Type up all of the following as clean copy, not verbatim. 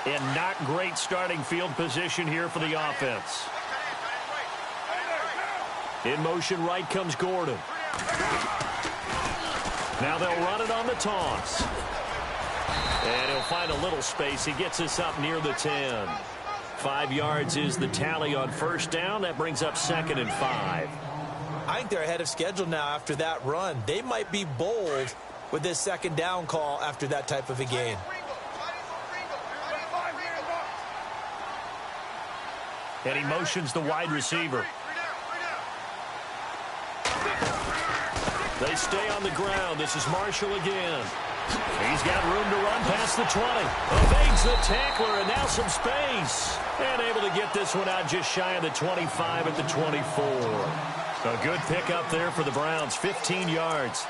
And not great starting field position here for the offense. In motion right comes Gordon. Now they'll run it on the toss. And he'll find a little space. He gets us up near the 10. 5 yards is the tally on first down. That brings up 2nd and 5. I think they're ahead of schedule now after that run. They might be bold with this 2nd down call after that type of a gain. And he motions the wide receiver. They stay on the ground. This is Marshall again. He's got room to run past the 20. Evades the tackler, and now some space. And able to get this one out just shy of the 25 at the 24. A good pick up there for the Browns, 15 yards.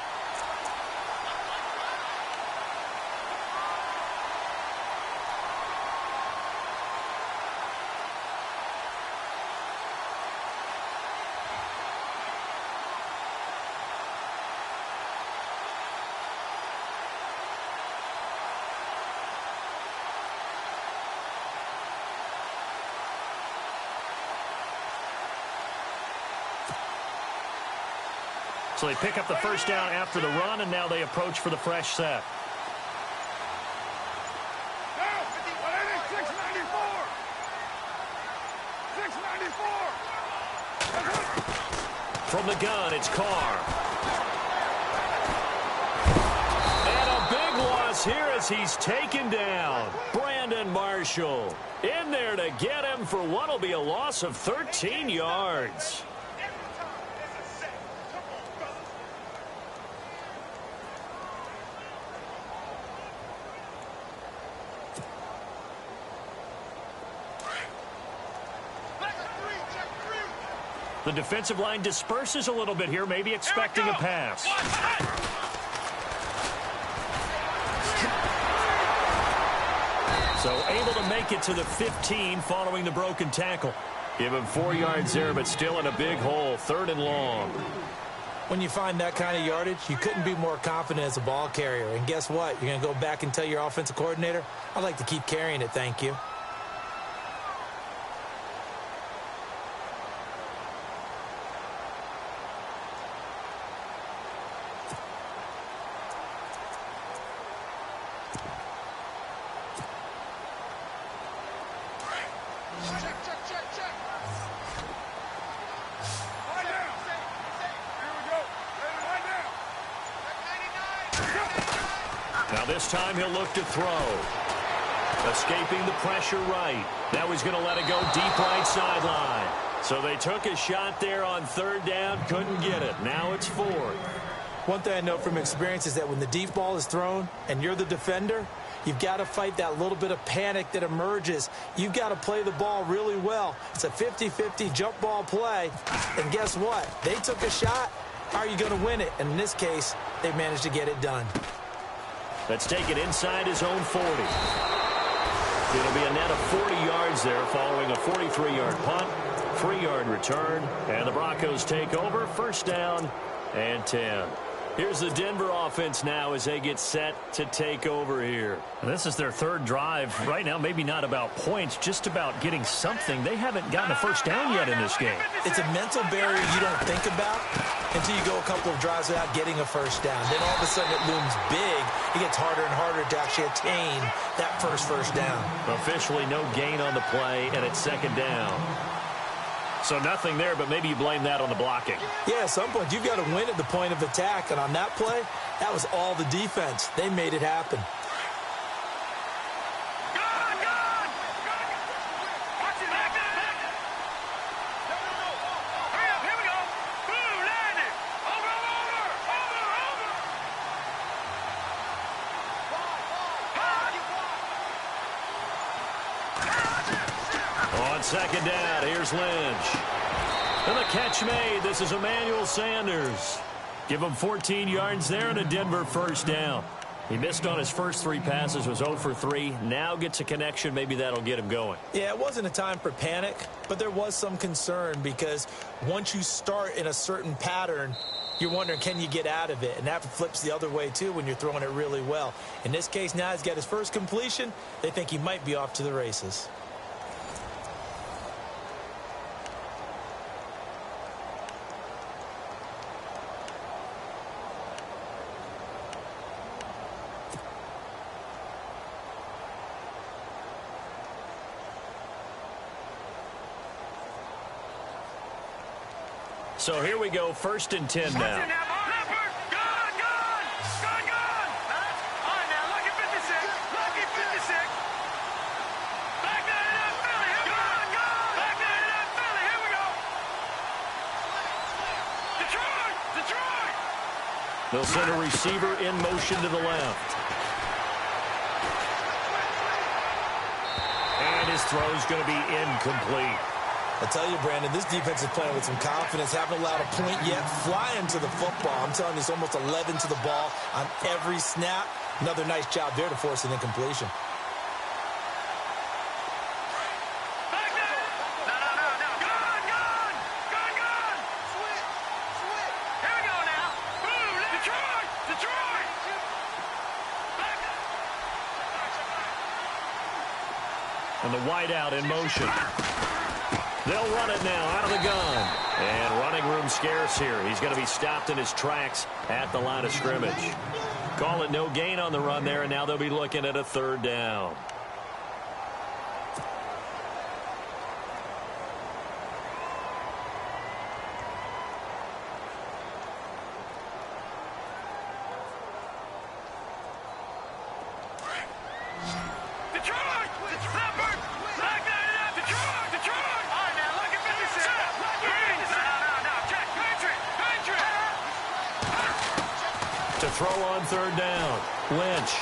So they pick up the first down after the run, and now they approach for the fresh set. From the gun, it's Carr. And a big loss here as he's taken down. Brandon Marshall in there to get him for what will be a loss of 13 yards. The defensive line disperses a little bit here, maybe expecting a pass. So able to make it to the 15 following the broken tackle. Give him 4 yards there, but still in a big hole, 3rd and long. When you find that kind of yardage, you couldn't be more confident as a ball carrier. And guess what? You're going to go back and tell your offensive coordinator, I'd like to keep carrying it, thank you. Now this time he'll look to throw. Escaping the pressure right. Now he's going to let it go deep right sideline. So they took a shot there on 3rd down, couldn't get it. Now it's 4th. One thing I know from experience is that when the deep ball is thrown and you're the defender, you've got to fight that little bit of panic that emerges. You've got to play the ball really well. It's a 50-50 jump ball play. And guess what? They took a shot. How are you going to win it? And in this case, they managed to get it done. Let's take it inside his own 40. It'll be a net of 40 yards there following a 43-yard punt, 3-yard return, and the Broncos take over, 1st down and 10. Here's the Denver offense now as they get set to take over here. And this is their 3rd drive. Right now, maybe not about points, just about getting something. They haven't gotten a first down yet in this game. It's a mental barrier you don't think about until you go a couple of drives without getting a first down. Then all of a sudden it looms big. It gets harder and harder to actually attain that first down. Officially no gain on the play, and it's 2nd down. So nothing there, but maybe you blame that on the blocking. Yeah, at some point you've got to win at the point of attack, and on that play, that was all the defense. They made it happen. On 2nd down, here's Lynch. And the catch made. This is Emmanuel Sanders. Give him 14 yards there and a Denver first down. He missed on his first 3 passes, was 0 for 3. Now gets a connection. Maybe that'll get him going. Yeah, it wasn't a time for panic, but there was some concern because once you start in a certain pattern, you're wondering, can you get out of it? And that flips the other way, too, when you're throwing it really well. In this case, now he's got his first completion. They think he might be off to the races. So here we go, 1st and 10 now. They'll send a receiver in motion to the left. And his throw's going to be incomplete. I tell you, Brandon, this defense is playing with some confidence. Haven't allowed a point yet. Flying to the football. I'm telling you, it's almost 11 to the ball on every snap. Another nice job there to force an incompletion. And the wideout in motion. They'll run it now out of the gun. And running room scarce here. He's going to be stopped in his tracks at the line of scrimmage. Call it no gain on the run there, and now they'll be looking at a 3rd down. To throw on 3rd down. Lynch.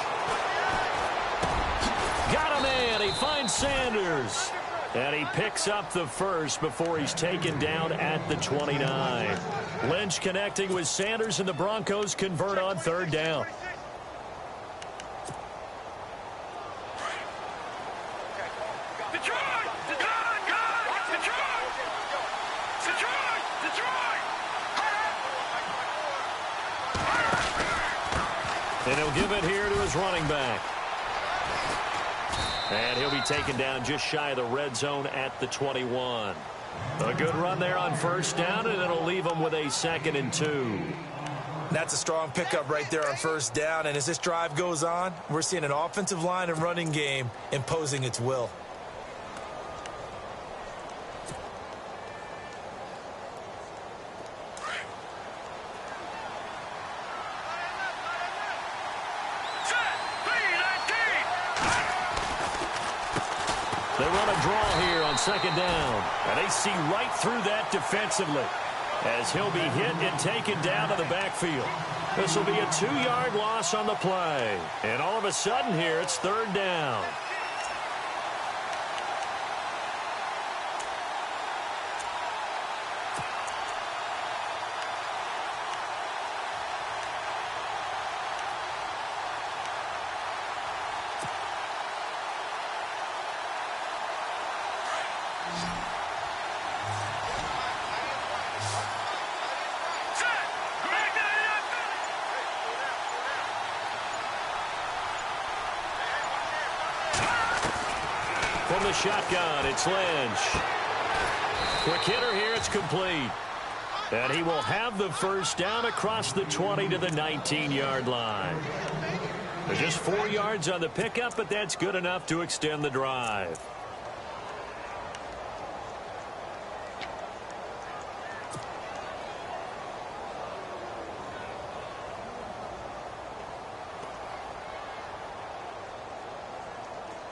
Got a man. He finds Sanders. And he picks up the first before he's taken down at the 29. Lynch connecting with Sanders, and the Broncos convert on 3rd down. And he'll give it here to his running back. And he'll be taken down just shy of the red zone at the 21. A good run there on 1st down, and it'll leave him with a 2nd and 2. That's a strong pickup right there on 1st down. And as this drive goes on, we're seeing an offensive line and running game imposing its will. They run a draw here on 2nd down. And they see right through that defensively as he'll be hit and taken down to the backfield. This will be a 2-yard loss on the play. And all of a sudden here, it's 3rd down. From the shotgun, it's Lynch. Quick hitter here, it's complete. And he will have the 1st down across the 20 to the 19-yard line. There's just 4 yards on the pickup, but that's good enough to extend the drive.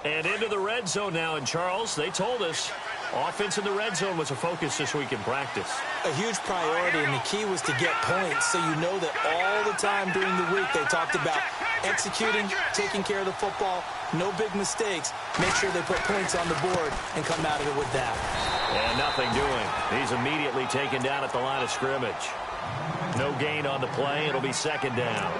And into the red zone now. And, Charles, they told us offense in the red zone was a focus this week in practice. A huge priority, and the key was to get points. So you know that all the time during the week they talked about executing, taking care of the football, no big mistakes. Make sure they put points on the board and come out of it with that. And nothing doing. He's immediately taken down at the line of scrimmage. No gain on the play. It'll be 2nd down.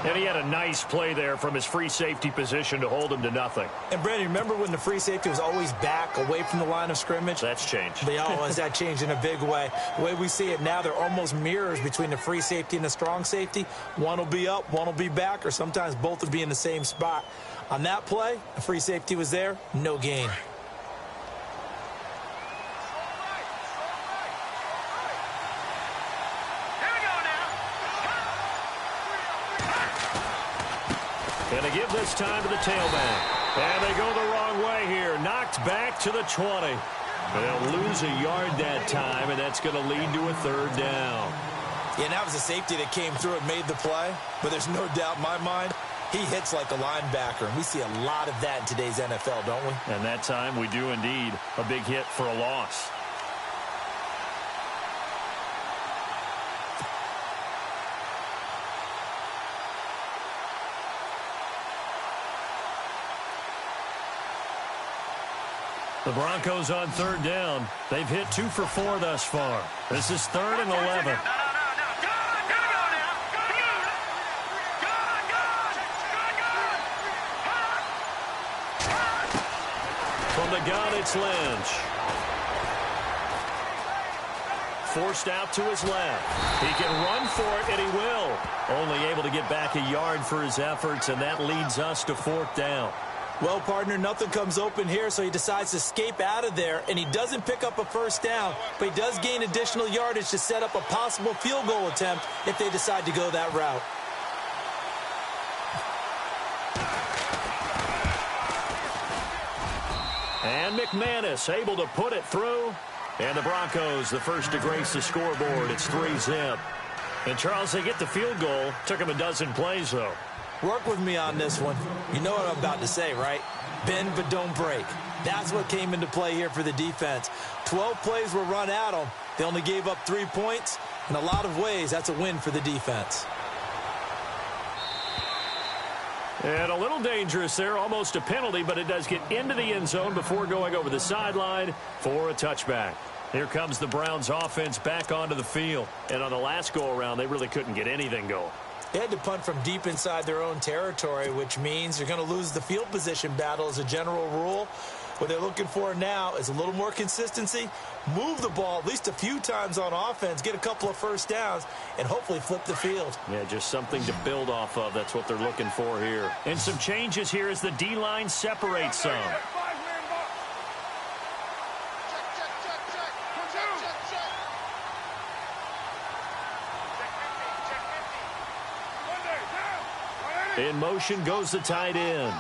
And he had a nice play there from his free safety position to hold him to nothing. And, Brandon, remember when the free safety was always back away from the line of scrimmage? That's changed. That changed in a big way. The way we see it now, they're almost mirrors between the free safety and the strong safety. One will be up, one will be back, or sometimes both will be in the same spot. On that play, the free safety was there, no gain. And they give this time to the tailback. And they go the wrong way here. Knocked back to the 20. They'll lose a yard that time, and that's going to lead to a third down. Yeah, and that was a safety that came through and made the play. But there's no doubt in my mind, he hits like a linebacker. And we see a lot of that in today's NFL, don't we? And that time we do indeed. A big hit for a loss. The Broncos on third down. They've hit 2 for 4 thus far. This is 3rd and 11. From the gun, it's Lynch. Forced out to his left. He can run for it, and he will. Only able to get back a yard for his efforts, and that leads us to 4th down. Well, partner, nothing comes open here, so he decides to escape out of there, and he doesn't pick up a first down, but he does gain additional yardage to set up a possible field goal attempt if they decide to go that route. And McManus able to put it through. And the Broncos, the first to grace the scoreboard. It's 3-zip. And, Charles, they get the field goal. Took him a dozen plays, though. Work with me on this one. You know what I'm about to say, right? Bend but don't break. That's what came into play here for the defense. 12 plays were run at them. They only gave up 3 points. In a lot of ways, that's a win for the defense. And a little dangerous there, almost a penalty, but it does get into the end zone before going over the sideline for a touchback. Here comes the Browns offense back onto the field. And on the last go-around, they really couldn't get anything going. They had to punt from deep inside their own territory, which means you're going to lose the field position battle as a general rule. What they're looking for now is a little more consistency, move the ball at least a few times on offense, get a couple of first downs, and hopefully flip the field. Yeah, just something to build off of. That's what they're looking for here. And some changes here as the D-line separates some. In motion goes the tight end.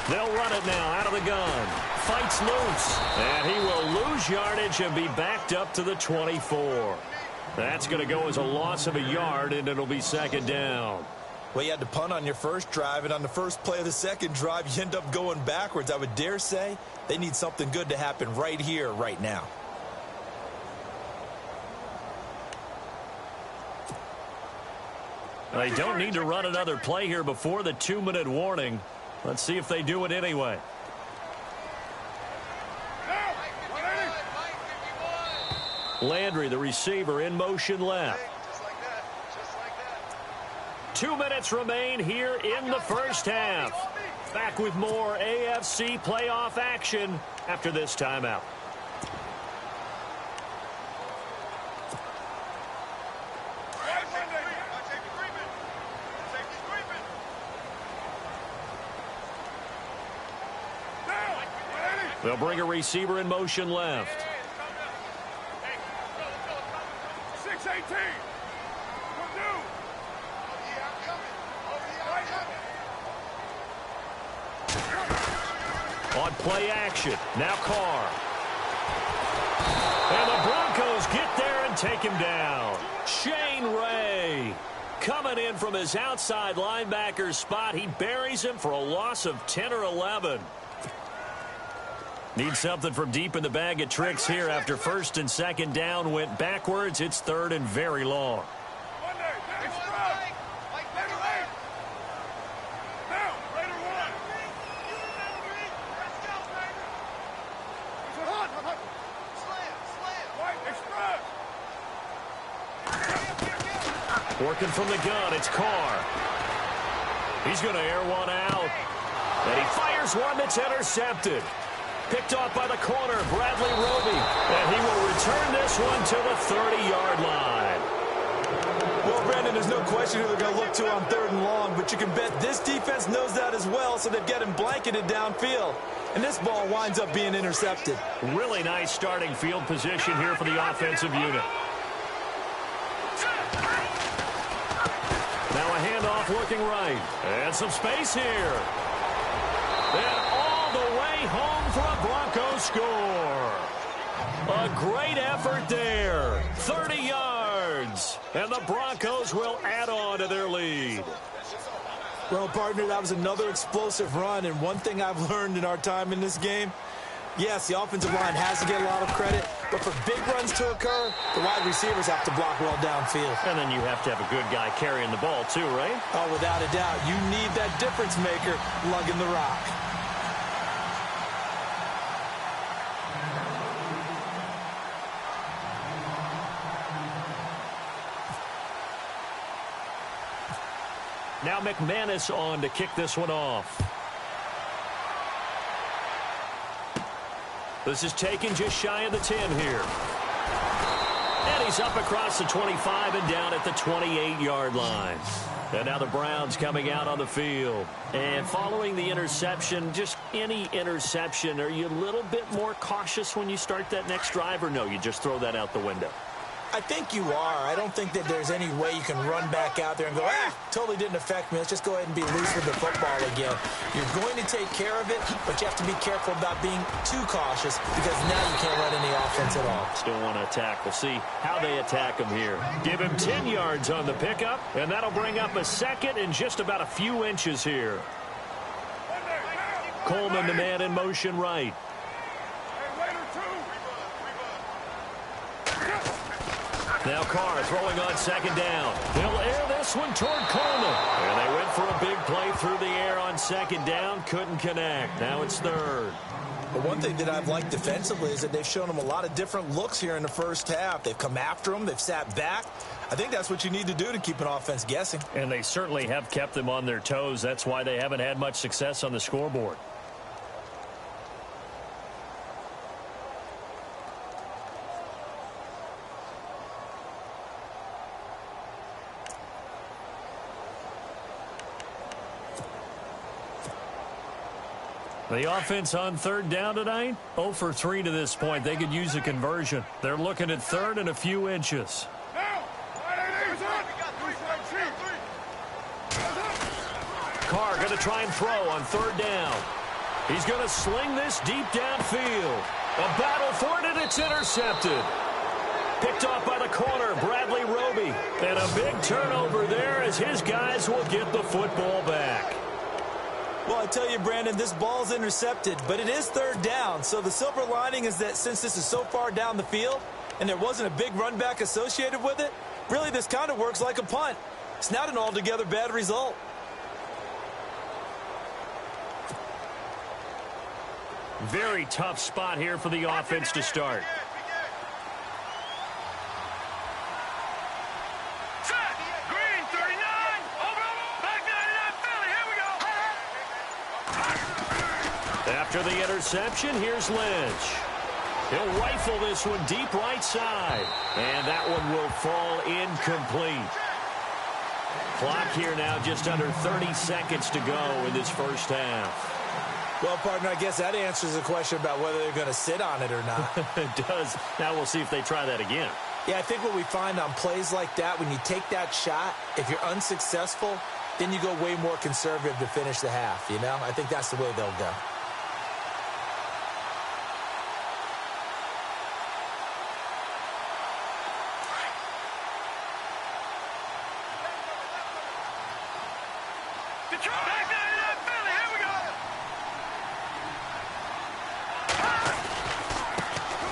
They'll run it now out of the gun. Fights loose. And he will lose yardage and be backed up to the 24. That's going to go as a loss of a yard, and it'll be 2nd down. Well, you had to punt on your first drive, and on the first play of the second drive, you end up going backwards. I would dare say they need something good to happen right here, right now. They don't need to run another play here before the 2-minute warning. Let's see if they do it anyway. Landry, the receiver, in motion left. 2 minutes remain here in the first half. Back with more AFC playoff action after this timeout. They'll bring a receiver in motion left. 6-18. On play action. Now Carr. And the Broncos get there and take him down. Shane Ray coming in from his outside linebacker spot. He buries him for a loss of 10 or 11. Need something from deep in the bag of tricks here after 1st and 2nd down went backwards. It's 3rd and very long. Working from the gun, it's Carr. He's going to air one out. And he fires one that's intercepted. Picked off by the corner, Bradley Roby. And he will return this one to the 30-yard line. Well, Brandon, there's no question who they're going to look to on 3rd and long, but you can bet this defense knows that as well, so they've got him blanketed downfield. And this ball winds up being intercepted. Really nice starting field position here for the offensive unit. Now a handoff looking right. And some space here. And all the way home for a Broncos score. A great effort there. 30 yards. And the Broncos will add on to their lead. Well, partner, that was another explosive run. And one thing I've learned in our time in this game, yes, the offensive line has to get a lot of credit, but for big runs to occur, the wide receivers have to block well downfield. And then you have to have a good guy carrying the ball too, right? Oh, without a doubt. You need that difference maker lugging the rock. Now McManus on to kick this one off. This is taken just shy of the 10 here. And he's up across the 25 and down at the 28-yard line. And now the Browns coming out on the field. And following the interception, just any interception, are you a little bit more cautious when you start that next drive, or no, you just throw that out the window? I think you are. I don't think that there's any way you can run back out there and go, totally didn't affect me. Let's just go ahead and be loose with the football again. You're going to take care of it, but you have to be careful about being too cautious because now you can't run any offense at all. Still want to attack. We'll see how they attack him here. Give him 10 yards on the pickup, and that'll bring up a second and just about a few inches here. Coleman, the man in motion right. Now Carr throwing on 2nd down. He'll air this one toward Coleman. And they went for a big play through the air on 2nd down. Couldn't connect. Now it's 3rd. But one thing that I've liked defensively is that they've shown them a lot of different looks here in the first half. They've come after them. They've sat back. I think that's what you need to do to keep an offense guessing. And they certainly have kept them on their toes. That's why they haven't had much success on the scoreboard. The offense on 3rd down tonight, 0 for 3 to this point. They could use a conversion. They're looking at 3rd and a few inches. Carr going to try and throw on 3rd down. He's going to sling this deep downfield. A battle for it, and it's intercepted. Picked off by the corner, Bradley Roby. And a big turnover there as his guys will get the football back. Well, I tell you, Brandon, this ball's intercepted, but it is 3rd down. So the silver lining is that since this is so far down the field and there wasn't a big run back associated with it, really this kind of works like a punt. It's not an altogether bad result. Very tough spot here for the offense to start. After the interception, here's Lynch. He'll rifle this one deep right side. And that one will fall incomplete. Clock here now just under 30 seconds to go in this first half. Well, partner, I guess that answers the question about whether they're going to sit on it or not. It does. Now we'll see if they try that again. Yeah, I think what we find on plays like that, when you take that shot, if you're unsuccessful, then you go way more conservative to finish the half, you know? I think that's the way they'll go.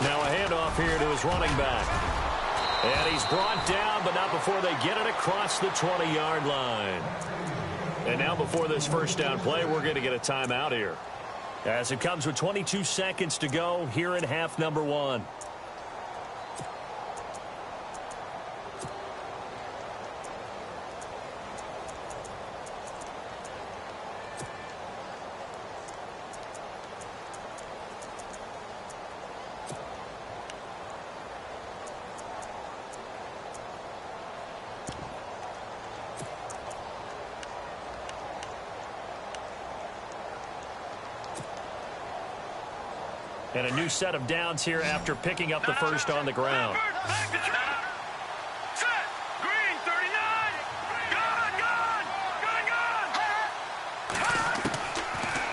Now a handoff here to his running back. And he's brought down, but not before they get it across the 20-yard line. And now before this first down play, we're going to get a timeout here. As it comes with 22 seconds to go here in half number 1. And a new set of downs here after picking up the first on the ground.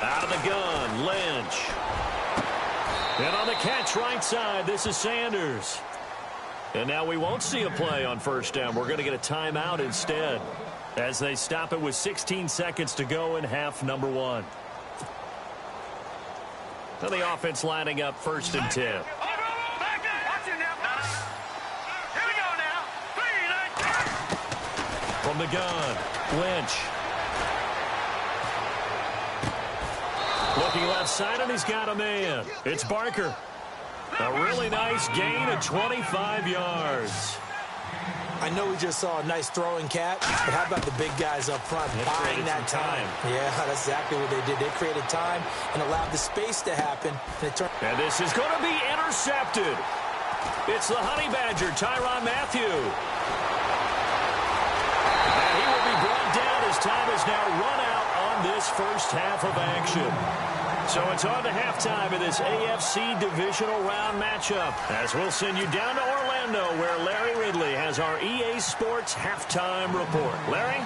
Out of the gun, Lynch. And on the catch right side, this is Sanders. And now we won't see a play on first down. We're going to get a timeout instead as they stop it with 16 seconds to go in half number 1. So the offense lining up 1st and 10. From the gun, Lynch. Looking left side, and he's got a man. It's Barker. A really nice gain of 25 yards. I know we just saw a nice throwing catch, but how about the big guys up front buying that time? Yeah, that's exactly what they did. They created time and allowed the space to happen. And this is going to be intercepted. It's the Honey Badger, Tyrann Mathieu. And he will be brought down as time is now run out on this first half of action. So it's on to halftime of this AFC Divisional Round matchup, as we'll send you down to Orlando, where Larry Ridley has our EA Sports Halftime Report. Larry?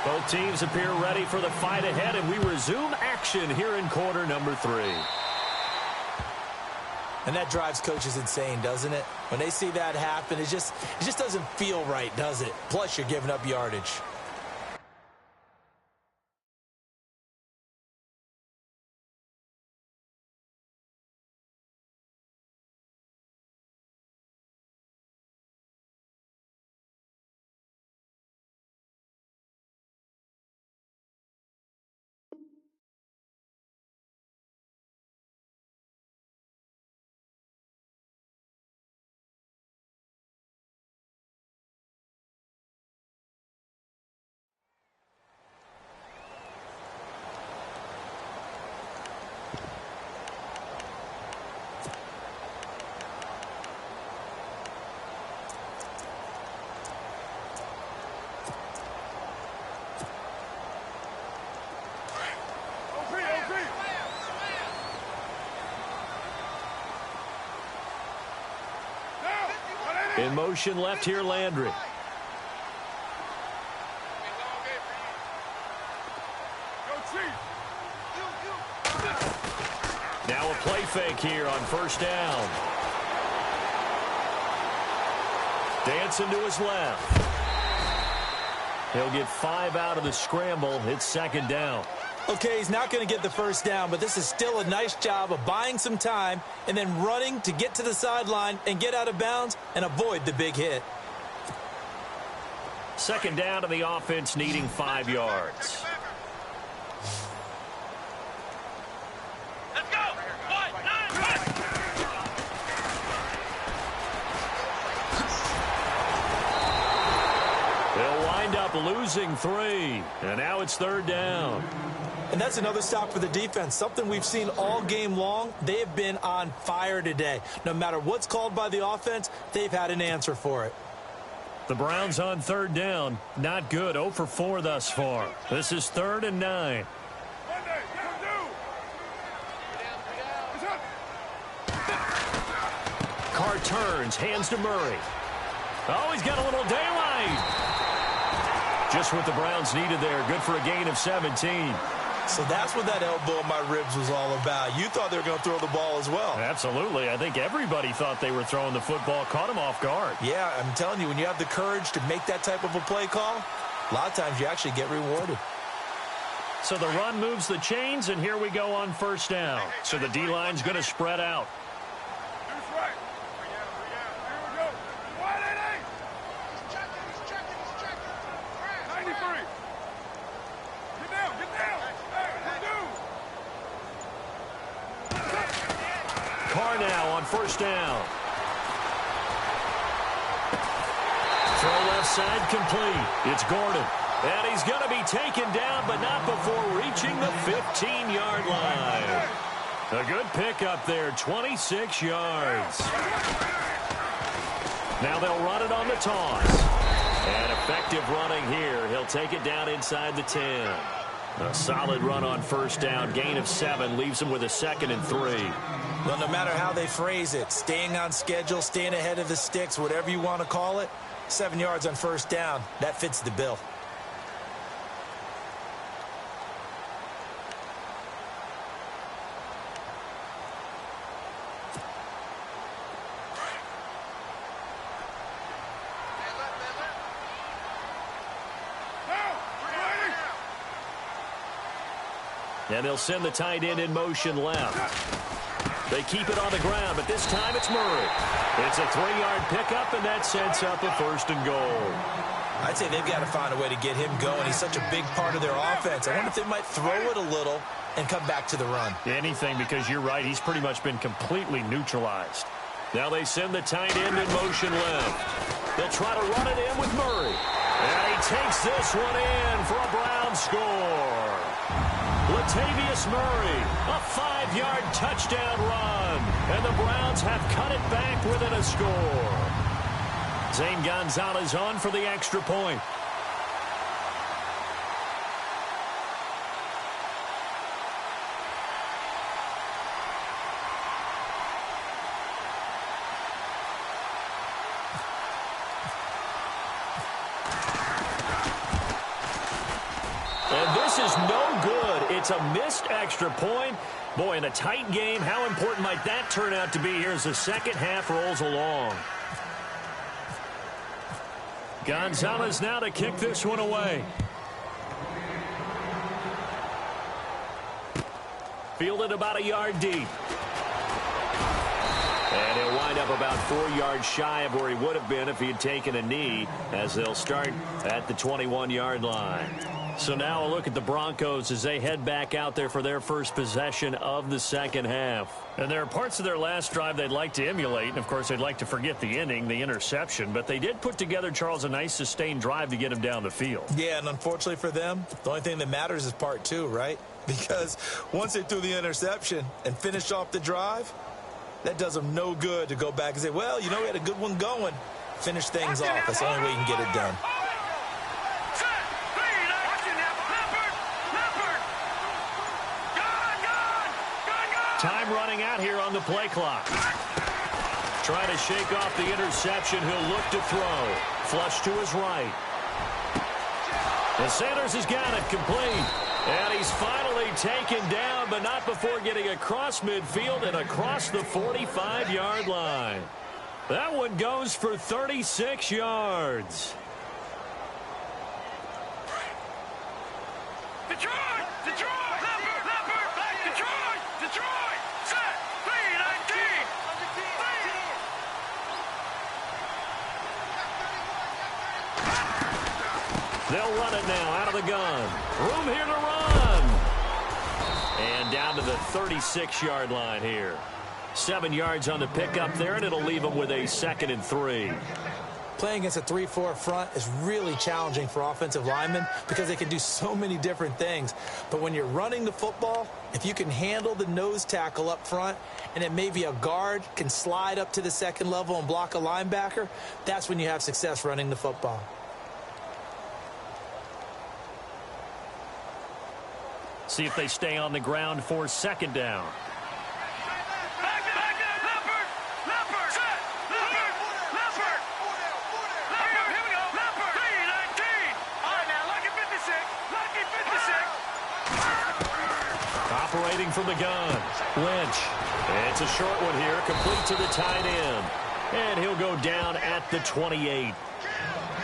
Both teams appear ready for the fight ahead, and we resume action here in quarter number 3. And that drives coaches insane, doesn't it? When they see that happen, it just doesn't feel right, does it? Plus, you're giving up yardage. In motion left here, Landry. Now a play fake here on first down. Dancing to his left. He'll get 5 out of the scramble. It's 2nd down. Okay, he's not going to get the first down, but this is still a nice job of buying some time and then running to get to the sideline and get out of bounds and avoid the big hit. 2nd down to the offense, needing 5 yards. Let's go. They'll wind up losing 3, and now it's 3rd down. And that's another stop for the defense, something we've seen all game long. They have been on fire today. No matter what's called by the offense, they've had an answer for it. The Browns on 3rd down. Not good. 0 for 4 thus far. This is 3rd and 9. Carr turns, hands to Murray. Oh, he's got a little daylight. Just what the Browns needed there. Good for a gain of 17. So that's what that elbow in my ribs was all about. You thought they were going to throw the ball as well. Absolutely. I think everybody thought they were throwing the football, caught him off guard. Yeah, I'm telling you, when you have the courage to make that type of a play call, a lot of times you actually get rewarded. So the run moves the chains, and here we go on 1st down. So the D-line's going to spread out. Carr now on 1st down. Throw left side complete. It's Gordon. And he's going to be taken down, but not before reaching the 15-yard line. A good pickup there, 26 yards. Now they'll run it on the toss. And effective running here. He'll take it down inside the 10. A solid run on first down. Gain of 7 leaves him with a 2nd and 3. Well, no matter how they phrase it, staying on schedule, staying ahead of the sticks, whatever you want to call it, 7 yards on first down, that fits the bill. And they'll send the tight end in motion left. They keep it on the ground, but this time it's Murray. It's a 3-yard pickup, and that sets up a 1st and goal. I'd say they've got to find a way to get him going. He's such a big part of their offense. I wonder if they might throw it a little and come back to the run. Anything, because you're right. He's pretty much been completely neutralized. Now they send the tight end in motion left. They'll try to run it in with Murray. And he takes this one in for a Brown score. Latavius Murray, a 5-yard touchdown run. And the Browns have cut it back within a score. Zane Gonzalez on for the extra point. And this is no good. It's a missed extra point. Boy, in a tight game, how important might that turn out to be here as the second half rolls along? Gonzalez now to kick this one away. Fielded about a yard deep. And he'll wind up about 4 yards shy of where he would have been if he had taken a knee, as they'll start at the 21-yard line. So now a look at the Broncos as they head back out there for their first possession of the second half. And there are parts of their last drive they'd like to emulate. And, of course, they'd like to forget the inning, the interception. But they did put together, Charles, a nice sustained drive to get him down the field. Yeah, and unfortunately for them, the only thing that matters is part 2, right? Because once they threw the interception and finished off the drive, that does them no good to go back and say, well, you know, we had a good one going. Finish things off. That's the only way you can get it done. Time running out here on the play clock. Trying to shake off the interception. He'll look to throw. Flush to his right. And Sanders has got it complete. And he's finally taken down, but not before getting across midfield and across the 45-yard line. That one goes for 36 yards. Detroit! Detroit! Detroit! Detroit! Set! 3-19! They'll run it now out of the gun. Room here to run. And down to the 36-yard line here. 7 yards on the pickup there, and it'll leave them with a 2nd and 3. Playing against a 3-4 front is really challenging for offensive linemen because they can do so many different things. But when you're running the football, if you can handle the nose tackle up front and then maybe a guard can slide up to the second level and block a linebacker, that's when you have success running the football. See if they stay on the ground for 2nd down. Operating from the gun, Lynch. It's a short one here, complete to the tight end. And he'll go down at the 28.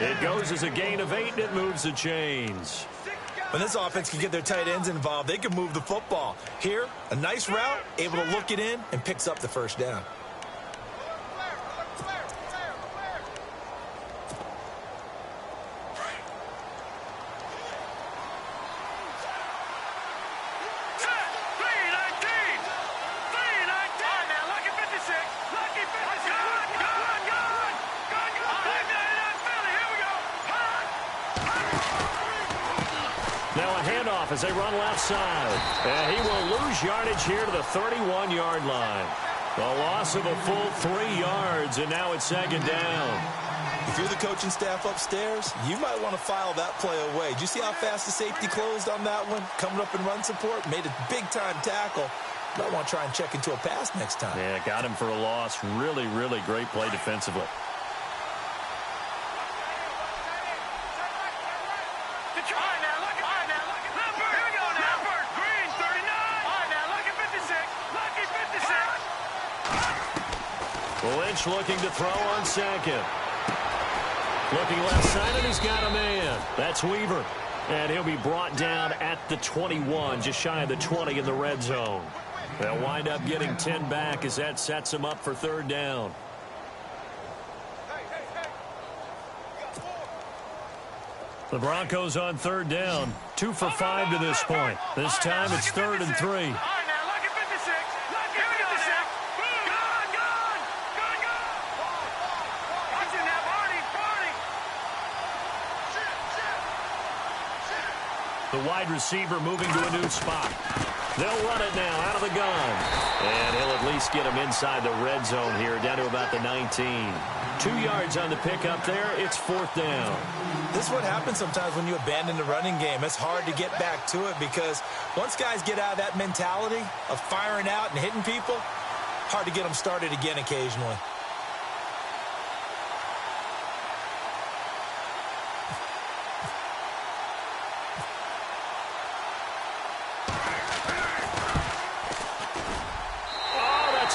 It goes as a gain of 8, and it moves the chains. When this offense can get their tight ends involved, they can move the football. Here, a nice route, able to look it in, and picks up the first down. As they run left side. And he will lose yardage here to the 31-yard line. A loss of a full 3 yards, and now it's 2nd down. If you're the coaching staff upstairs, you might want to file that play away. Did you see how fast the safety closed on that one? Coming up in run support, made a big-time tackle. Might want to try and check into a pass next time. Yeah, got him for a loss. Really, really great play defensively. Lynch looking to throw on second. Looking left side, and he's got a man. That's Weaver. And he'll be brought down at the 21, just shy of the 20 in the red zone. They'll wind up getting 10 back as that sets them up for third down. The Broncos on third down. 2 for 5 to this point. This time it's 3rd and 3. The wide receiver moving to a new spot. They'll run it now out of the gun. And he'll at least get him inside the red zone here, down to about the 19. 2 yards on the pickup there. It's 4th down. This is what happens sometimes when you abandon the running game. It's hard to get back to it because once guys get out of that mentality of firing out and hitting people, hard to get them started again occasionally.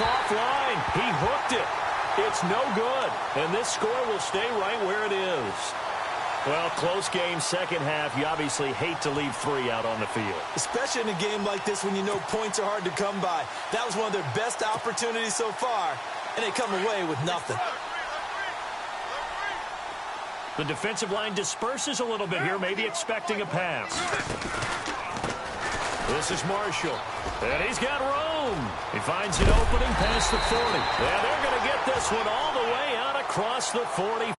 Offline. He hooked it. It's no good. And this score will stay right where it is. Well, close game, second half. You obviously hate to leave 3 out on the field. Especially in a game like this when you know points are hard to come by. That was one of their best opportunities so far, and they come away with nothing. The defensive line disperses a little bit here, maybe expecting a pass. This is Marshall. And he's got room. He finds an opening past the 40. And they're going to get this one all the way out across the 40.